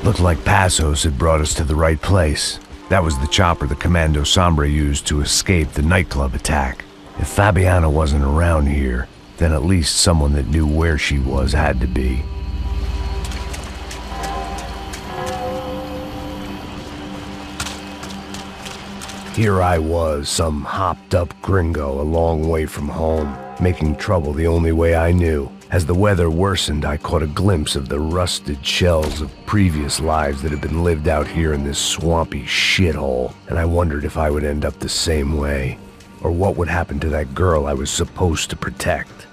Looked like Passos had brought us to the right place. That was the chopper the Commando Sombra used to escape the nightclub attack. If Fabiana wasn't around here, then at least someone that knew where she was had to be. Here I was, some hopped-up gringo a long way from home, making trouble the only way I knew. As the weather worsened, I caught a glimpse of the rusted shells of previous lives that had been lived out here in this swampy shithole, and I wondered if I would end up the same way, or what would happen to that girl I was supposed to protect.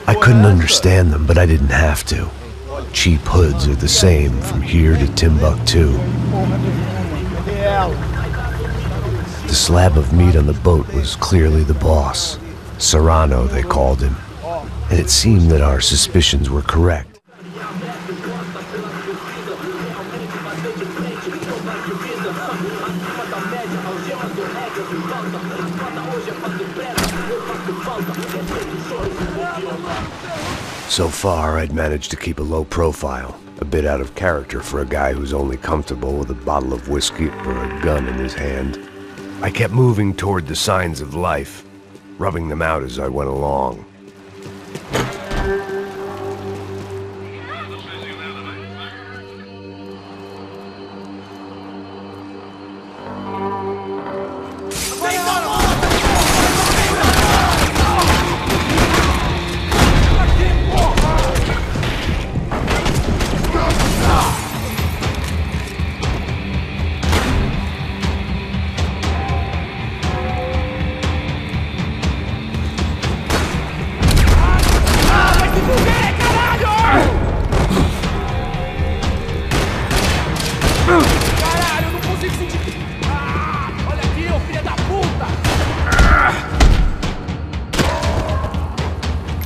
I couldn't understand them, but I didn't have to. Cheap hoods are the same from here to Timbuktu. The slab of meat on the boat was clearly the boss. Serrano, they called him. And it seemed that our suspicions were correct. So far, I'd managed to keep a low profile, a bit out of character for a guy who's only comfortable with a bottle of whiskey or a gun in his hand. I kept moving toward the signs of life, rubbing them out as I went along.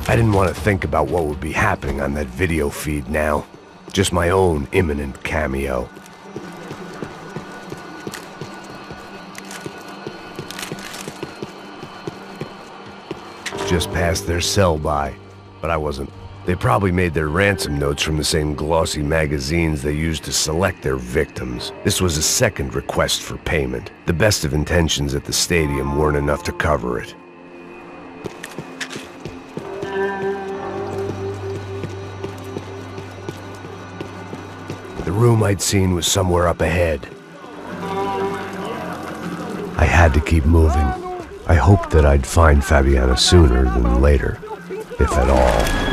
I didn't want to think about what would be happening on that video feed now. Just my own imminent cameo. Just passed their sell-by, but I wasn't. They probably made their ransom notes from the same glossy magazines they used to select their victims. This was a second request for payment. The best of intentions at the stadium weren't enough to cover it. The room I'd seen was somewhere up ahead. I had to keep moving. I hoped that I'd find Fabiana sooner than later, if at all.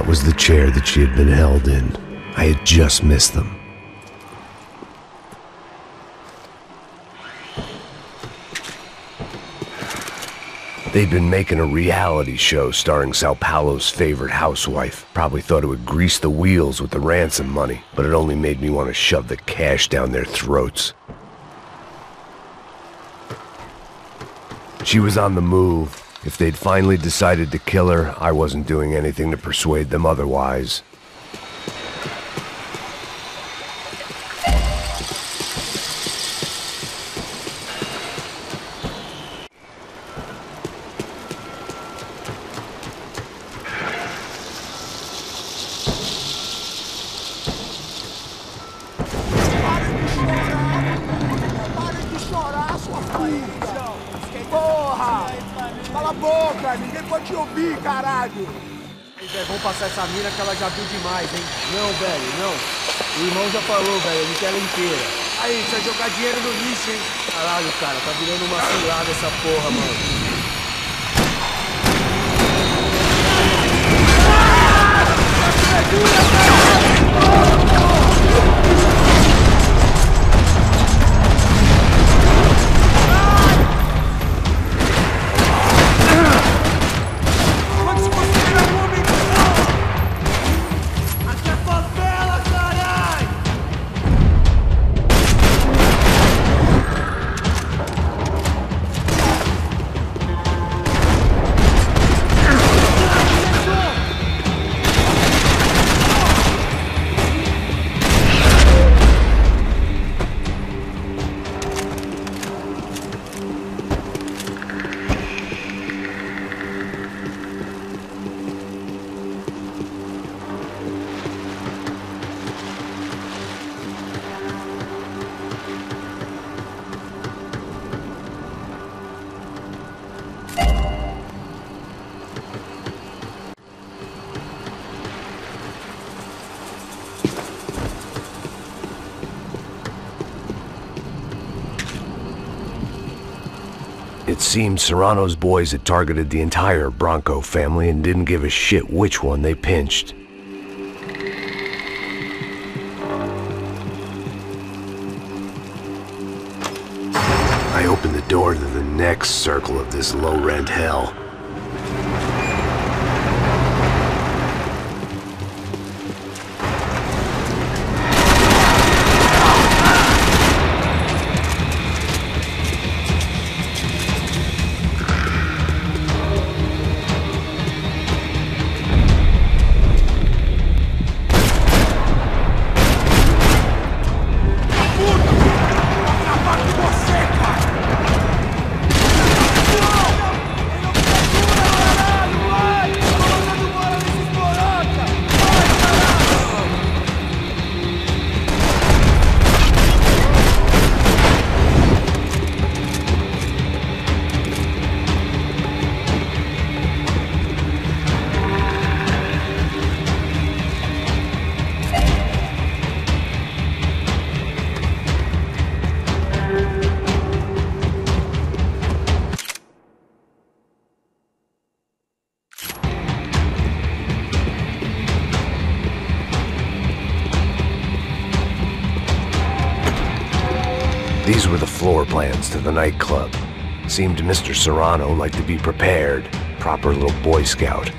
was the chair that she had been held in. I had just missed them. They'd been making a reality show starring Sao Paulo's favorite housewife. Probably thought it would grease the wheels with the ransom money, but it only made me want to shove the cash down their throats. She was on the move. If they'd finally decided to kill her, I wasn't doing anything to persuade them otherwise. Vamos passar essa mina que ela já viu demais, hein? Não, velho, não. O irmão já falou, velho, ele quer ela inteira. Aí, você vai jogar dinheiro no lixo, hein? Caralho, cara, tá virando uma cilada essa porra, mano. It seemed Serrano's boys had targeted the entire Bronco family and didn't give a shit which one they pinched. I opened the door to the next circle of this low-rent hell. These were the floor plans to the nightclub. Seemed Mr. Serrano liked to be prepared. Proper little Boy Scout.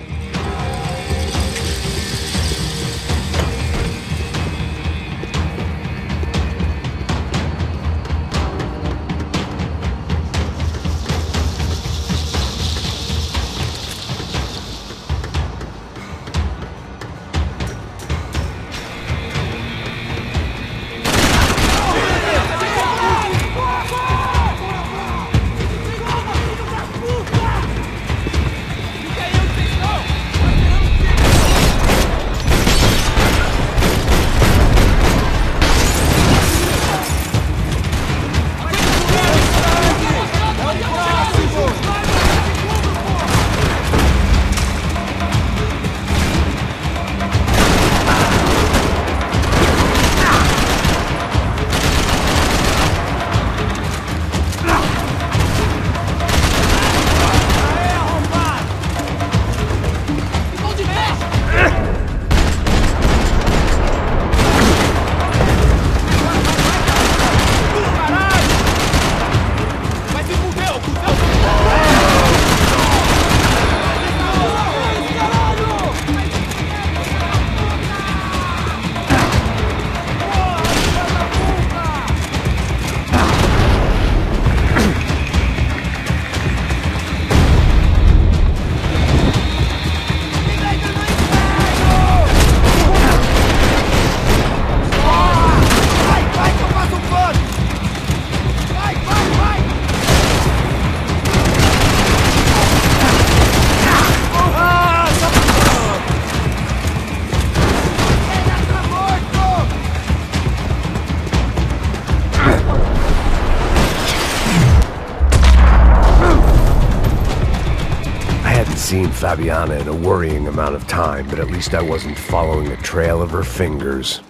seen Fabiana in a worrying amount of time, but at least I wasn't following a trail of her fingers.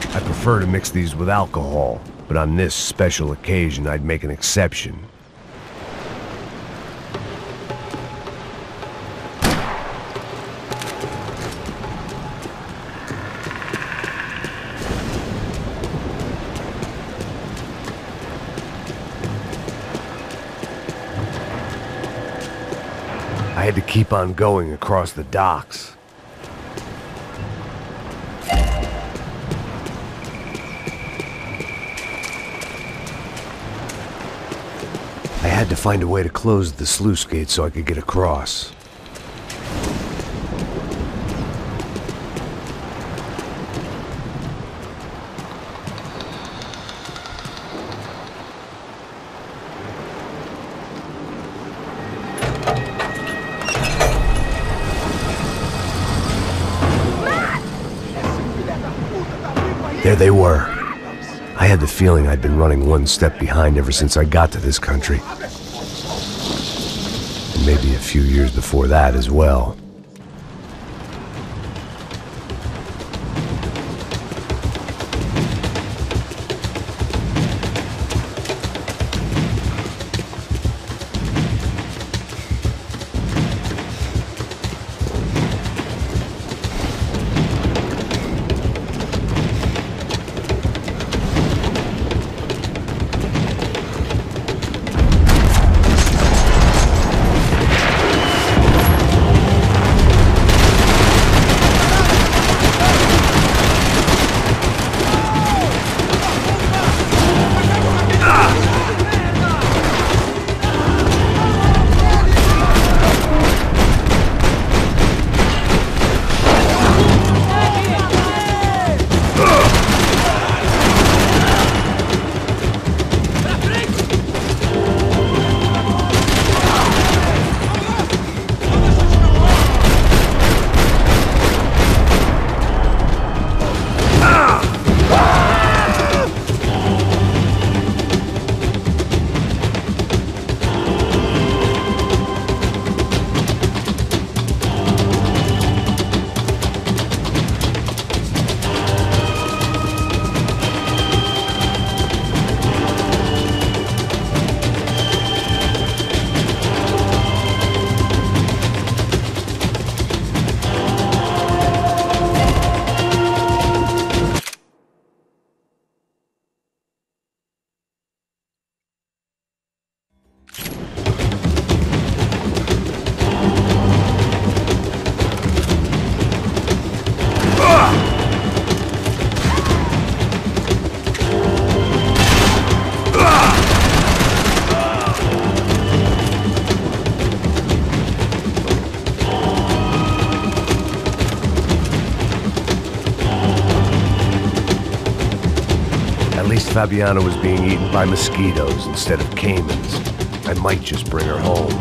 I prefer to mix these with alcohol, but on this special occasion I'd make an exception. I had to keep on going across the docks. I had to find a way to close the sluice gate so I could get across. There they were. I had the feeling I'd been running one step behind ever since I got to this country. And maybe a few years before that as well. At least Fabiana was being eaten by mosquitoes instead of caimans. I might just bring her home.